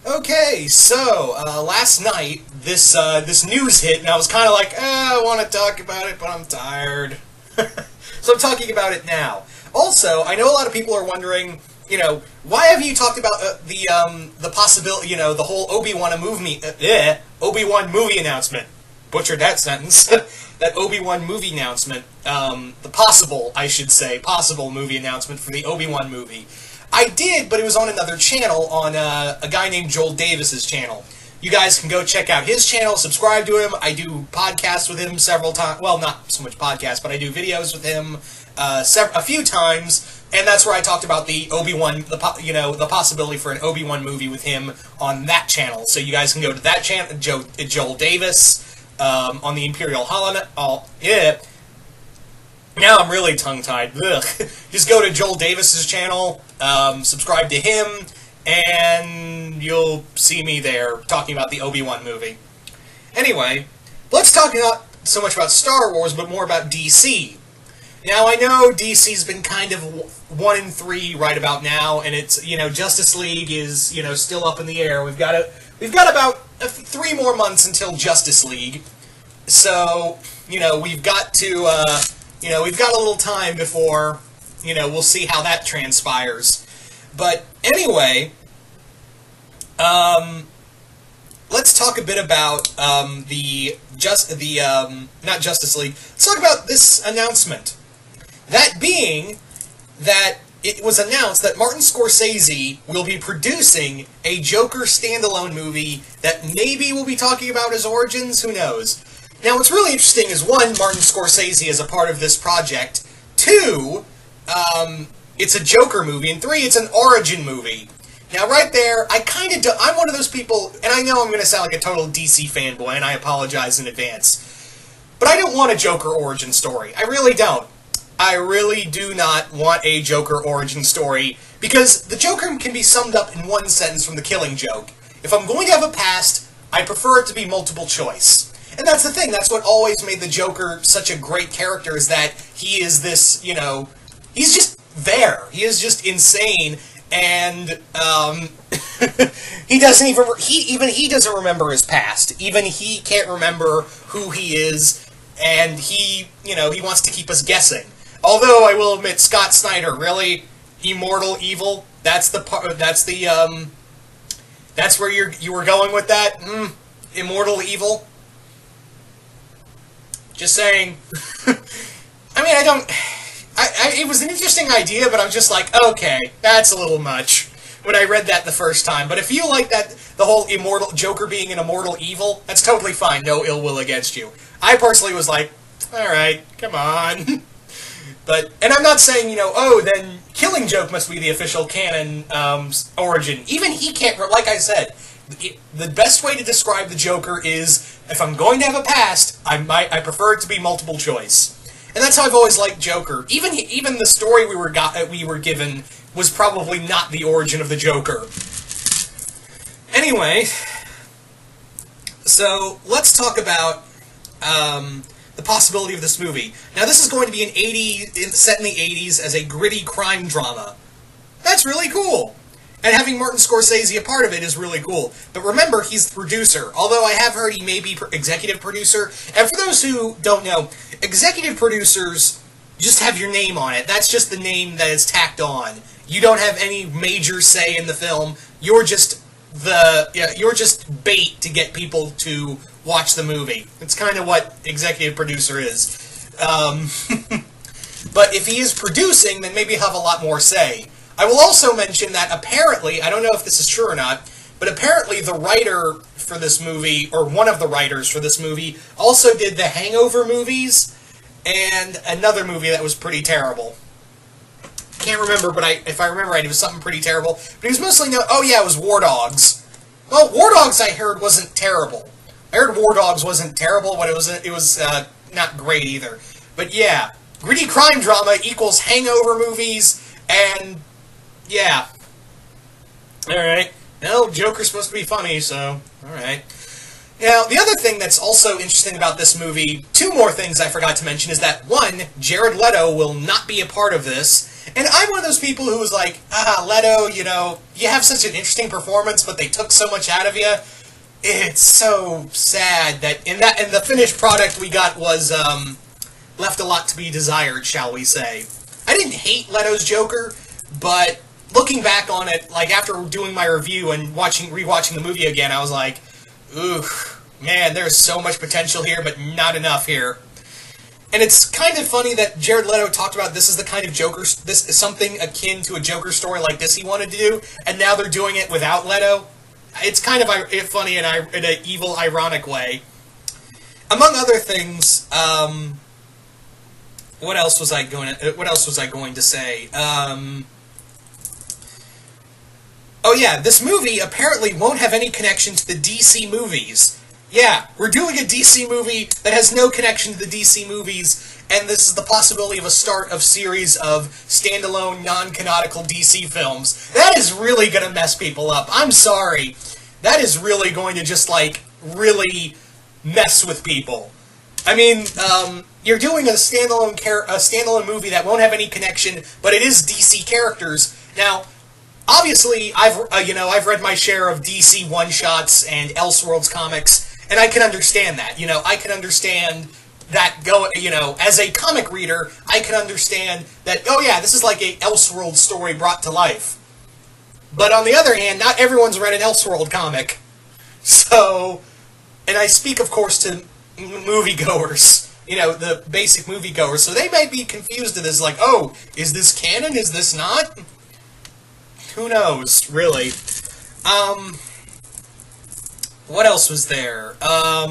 Okay, so last night this news hit, and I was kind of like, I want to talk about it, but I'm tired. So I'm talking about it now. Also, I know a lot of people are wondering, why have you talked about the possibility, the whole Obi-Wan movie announcement? Butchered that sentence. That Obi-Wan movie announcement. The possible movie announcement for the Obi-Wan movie. I did, but it was on another channel, on a guy named Joel Davis's channel. You guys can go check out his channel, subscribe to him. I do podcasts with him several times. Well, not so much podcasts, but I do videos with him a few times, and that's where I talked about the Obi-Wan, the possibility for an Obi-Wan movie with him on that channel. So you guys can go to that channel, Joel Davis, on the Imperial Holonet. Now I'm really tongue-tied. Ugh. Just go to Joel Davis's channel, subscribe to him, and you'll see me there talking about the Obi-Wan movie. Anyway, let's talk not so much about Star Wars, but more about DC. Now, I know DC's been kind of 1 in 3 right about now, and it's, Justice League is, still up in the air. We've got about 3 more months until Justice League, so, we've got to, we've got a little time before, we'll see how that transpires. But anyway, let's talk a bit about not Justice League. Let's talk about this announcement. That being that it was announced that Martin Scorsese will be producing a Joker standalone movie that maybe we'll be talking about his origins. Who knows? Now, what's really interesting is, 1, Martin Scorsese is a part of this project. 2, it's a Joker movie. And 3, it's an origin movie. Now, right there, I'm one of those people, and I know I'm going to sound like a total DC fanboy, and I apologize in advance, but I don't want a Joker origin story. I really don't. I really do not want a Joker origin story, because the Joker can be summed up in one sentence from The Killing Joke. If I'm going to have a past, I prefer it to be multiple choice. And that's the thing, that's what always made the Joker such a great character, is that he is this, he's just there. He is just insane, and, he doesn't he doesn't remember his past. Even he can't remember who he is, and he wants to keep us guessing. Although, I will admit, Scott Snyder, really? Immortal Evil? That's where you were going with that? Immortal Evil? Just saying. I mean, it was an interesting idea, but I'm just like, okay, that's a little much when I read that the first time. But if you like that, the whole immortal Joker being an immortal evil, that's totally fine. No ill will against you. I personally was like, alright, come on. And I'm not saying, then Killing Joke must be the official canon origin. Even he can't, like I said, the best way to describe the Joker is, if I'm going to have a past, I prefer it to be multiple choice. And that's how I've always liked Joker. Even the story we were given was probably not the origin of the Joker. Anyway, so let's talk about the possibility of this movie. Now, this is going to be set in the 80s as a gritty crime drama. That's really cool. And having Martin Scorsese a part of it is really cool. But remember, he's the producer. Although I have heard he may be executive producer. And for those who don't know, executive producers just have your name on it. That's just the name that is tacked on. You don't have any major say in the film. You're just bait to get people to watch the movie. It's kind of what executive producer is. But if he is producing, then maybe he'll have a lot more say. I will also mention that apparently, I don't know if this is true or not, but apparently the writer for this movie, or one of the writers for this movie, also did the Hangover movies, and another movie that was pretty terrible. Can't remember, but if I remember right, it was something pretty terrible. But he was mostly known, it was War Dogs. Well, War Dogs, I heard, wasn't terrible. I heard War Dogs wasn't terrible, but it was not great either. But yeah, gritty crime drama equals Hangover movies, and yeah. Alright. No, Joker's supposed to be funny, so, alright. Now, the other thing that's also interesting about this movie, 2 more things I forgot to mention, is that 1, Jared Leto will not be a part of this, And I'm one of those people who was like, Leto, you know, you have such an interesting performance, but they took so much out of you. It's so sad that and the finished product we got was left a lot to be desired, shall we say. I didn't hate Leto's Joker, but looking back on it, like after doing my review and rewatching the movie again, I was like, ooh, man, there's so much potential here, but not enough here. And it's kind of funny that Jared Leto talked about this is the kind of Joker, this is something akin to a Joker story like this he wanted to do, and now they're doing it without Leto. It's kind of funny in an evil, ironic way. Among other things, what else was I going to say? Oh yeah, this movie apparently won't have any connection to the DC movies. Yeah, we're doing a DC movie that has no connection to the DC movies, and this is the possibility of a start of series of standalone, non-canonical DC films. That is really going to mess people up. I'm sorry. That is really going to just, like, really mess with people. I mean, you're doing a standalone movie that won't have any connection, but it is DC characters. Now, obviously, I've read my share of DC one-shots and Elseworlds comics, and I can understand that. You know, I can understand that as a comic reader, I can understand that, oh yeah, this is like a Elseworlds story brought to life. But on the other hand, not everyone's read an Elseworld comic. So, and I speak, of course, to moviegoers, you know, the basic moviegoers, so they might be confused at this, like, oh, is this canon, is this not? Who knows, really. What else was there? But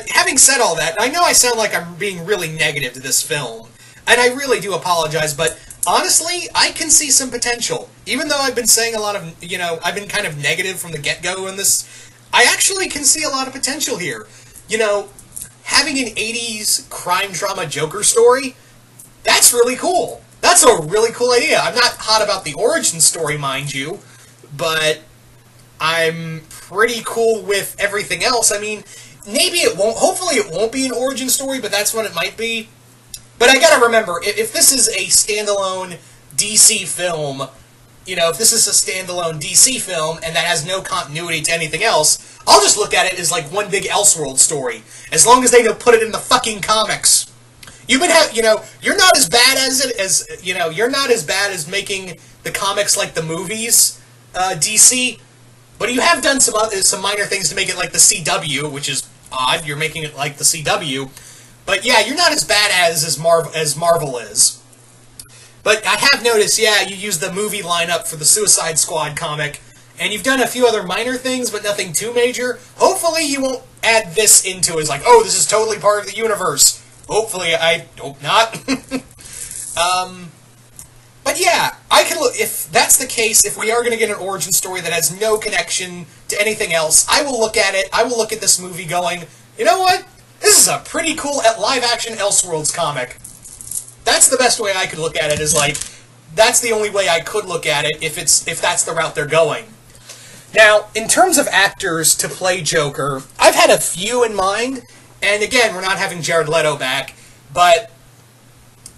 having said all that, I know I sound like I'm being really negative to this film, and I really do apologize, but honestly, I can see some potential. Even though I've been saying a lot of, I've been kind of negative from the get-go in this, I actually can see a lot of potential here. You know, having an 80s crime drama Joker story, that's really cool. That's a really cool idea. I'm not hot about the origin story, mind you, but I'm pretty cool with everything else. I mean, maybe it won't, hopefully it won't be an origin story, but that's when it might be. But I gotta remember, if this is a standalone DC film, if this is a standalone DC film and that has no continuity to anything else, I'll just look at it as like one big Elseworld story. As long as they don't put it in the fucking comics. You're not as bad you're not as bad as making the comics like the movies, DC, but you have done some minor things to make it like the CW, which is odd. You're making it like the CW, but yeah, you're not as bad as Marvel is. But I have noticed, yeah, you use the movie lineup for the Suicide Squad comic, and you've done a few other minor things, but nothing too major. Hopefully you won't add this into it as like, oh, this is totally part of the universe. Hopefully, I hope not. But yeah, I can look, if that's the case, if we are going to get an origin story that has no connection to anything else, I will look at it, I will look at this movie going, you know what? This is a pretty cool live-action Elseworlds comic. That's the best way I could look at it, is like, that's the only way I could look at it if that's the route they're going. Now, in terms of actors to play Joker, I've had a few in mind, and again, we're not having Jared Leto back, but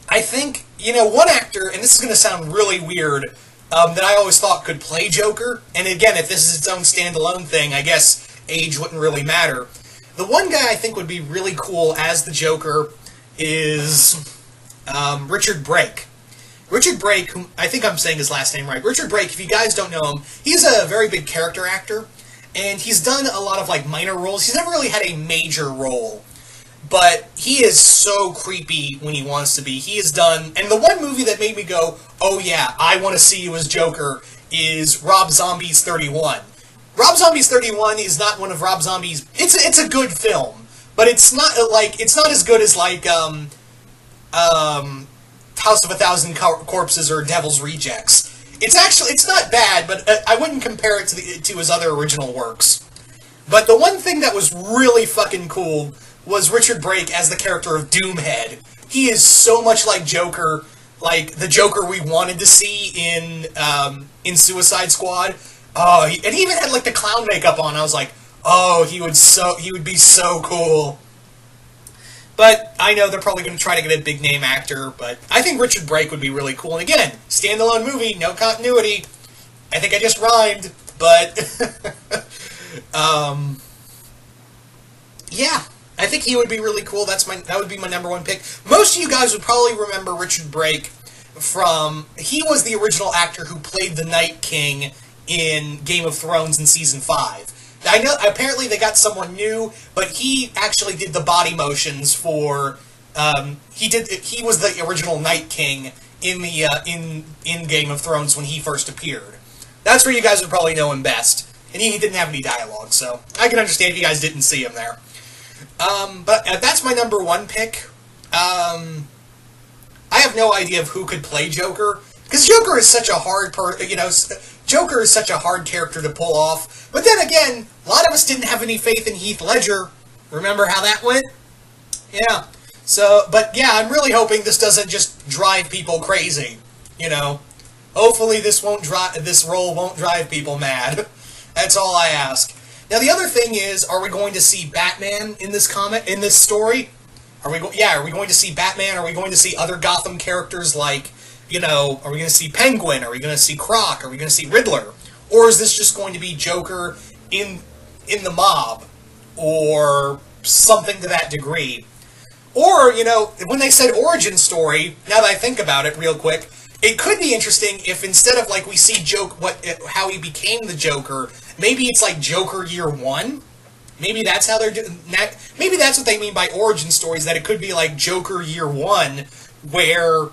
I think, one actor, and this is going to sound really weird, that I always thought could play Joker, and again, if this is its own standalone thing, I guess age wouldn't really matter. The one guy I think would be really cool as the Joker is Richard Brake. Richard Brake, whom I think I'm saying his last name right. Richard Brake, if you guys don't know him, he's a very big character actor, and he's done a lot of like minor roles. He's never really had a major role, but he is so creepy when he wants to be. He has done, and the one movie that made me go, oh yeah, I want to see you as Joker, is Rob Zombie's 31. Rob Zombie's 31 is not one of Rob Zombie's. It's a good film, but it's not as good as like House of a Thousand Corpses or Devil's Rejects. It's not bad, but I wouldn't compare it to his other original works. But the one thing that was really fucking cool was Richard Brake as the character of Doomhead. He is so much like Joker, like the Joker we wanted to see in Suicide Squad. Oh, and he even had like the clown makeup on. I was like, oh, he would be so cool. But I know they're probably going to try to get a big name actor, but I think Richard Brake would be really cool. And again, standalone movie, no continuity. I think I just rhymed, but yeah, I think he would be really cool. That would be my number one pick. Most of you guys would probably remember Richard Brake from, he was the original actor who played the Night King in Game of Thrones in season 5. I know apparently they got someone new, but he actually did the body motions for. He was the original Night King in the in Game of Thrones when he first appeared. That's where you guys would probably know him best. And he didn't have any dialogue, so I can understand if you guys didn't see him there. But that's my number one pick. I have no idea of who could play Joker, because Joker is such a hard Joker is such a hard character to pull off. But then again, a lot of us didn't have any faith in Heath Ledger. Remember how that went? Yeah. So, but yeah, I'm really hoping this doesn't just drive people crazy. Hopefully this role won't drive people mad. That's all I ask. Now the other thing is, are we going to see Batman in this story? Are we going to see Batman? Are we going to see other Gotham characters like, are we going to see Penguin? Are we going to see Croc? Are we going to see Riddler? Or is this just going to be Joker in the mob? Or something to that degree? Or, when they said origin story, now that I think about it real quick, it could be interesting if instead of like we see how he became the Joker, maybe it's like Joker Year 1? Maybe that's how they're doing that. Maybe that's what they mean by origin stories, that it could be like Joker Year 1, where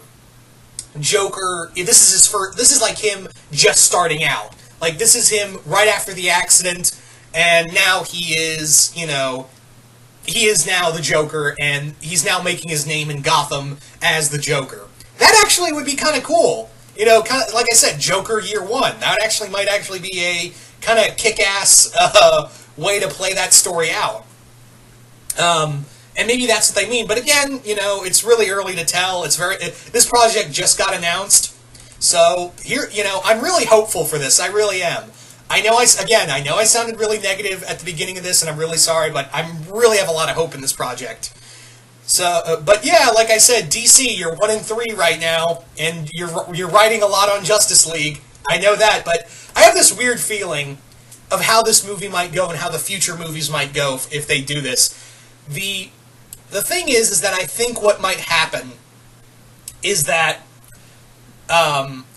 Joker, this is like him just starting out. Like, this is him right after the accident, and now he is now the Joker, and he's now making his name in Gotham as the Joker. That actually would be kind of cool. Kind of, like I said, Joker Year 1. That might actually be a kind of kick-ass way to play that story out. And maybe that's what they mean. But again, it's really early to tell. This project just got announced. So, here, I'm really hopeful for this. I really am. I know I sounded really negative at the beginning of this, and I'm really sorry, but I really have a lot of hope in this project. So, but yeah, like I said, DC, you're 1-3 right now, and you're writing a lot on Justice League. I know that, but I have this weird feeling of how this movie might go and how the future movies might go if they do this. The thing is that I think what might happen is that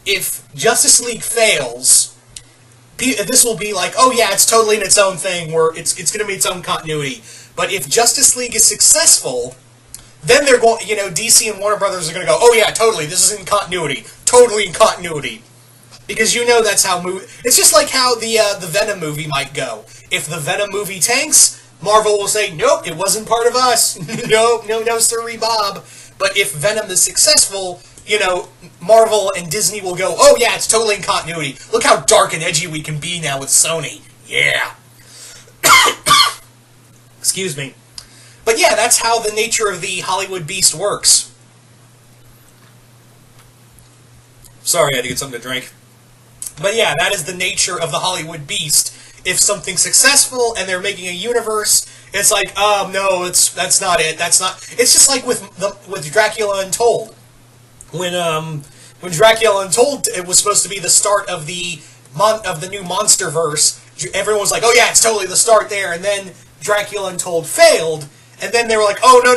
if Justice League fails, this will be like, oh yeah, it's totally in its own thing, where it's going to be its own continuity. But if Justice League is successful, then they're going, DC and Warner Brothers are going to go, oh yeah, totally, this is in continuity, totally in continuity. Because that's how it's just like how the Venom movie might go. If the Venom movie tanks, Marvel will say, nope, it wasn't part of us. no, sirree, Bob. But if Venom is successful, Marvel and Disney will go, oh yeah, it's totally in continuity. Look how dark and edgy we can be now with Sony. Yeah. Excuse me. But yeah, that's how the nature of the Hollywood beast works. Sorry, I had to get something to drink. But yeah, that is the nature of the Hollywood beast. If something's successful and they're making a universe, it's like, oh no, that's not it. It's just like with Dracula Untold. When Dracula Untold, it was supposed to be the start of the new MonsterVerse. Everyone was like, oh yeah, it's totally the start there. And then Dracula Untold failed. And then they were like, oh, no,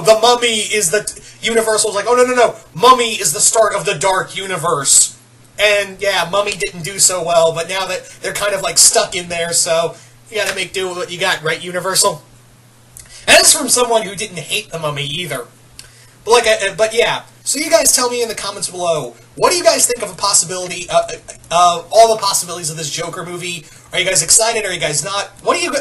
the Mummy is the... Universal was like, oh, no, Mummy is the start of the Dark Universe. And, yeah, Mummy didn't do so well, but now that they're kind of, like, stuck in there, so you gotta make do with what you got, right, Universal? And that's from someone who didn't hate the Mummy, either. But yeah, so you guys tell me in the comments below, what do you guys think of a possibility, all the possibilities of this Joker movie? Are you guys excited? Are you guys not? What do you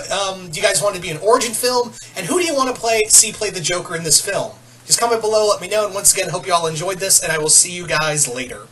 guys want it to be an origin film? And who do you want to see play the Joker in this film? Just comment below, let me know, and once again, hope you all enjoyed this, and I will see you guys later.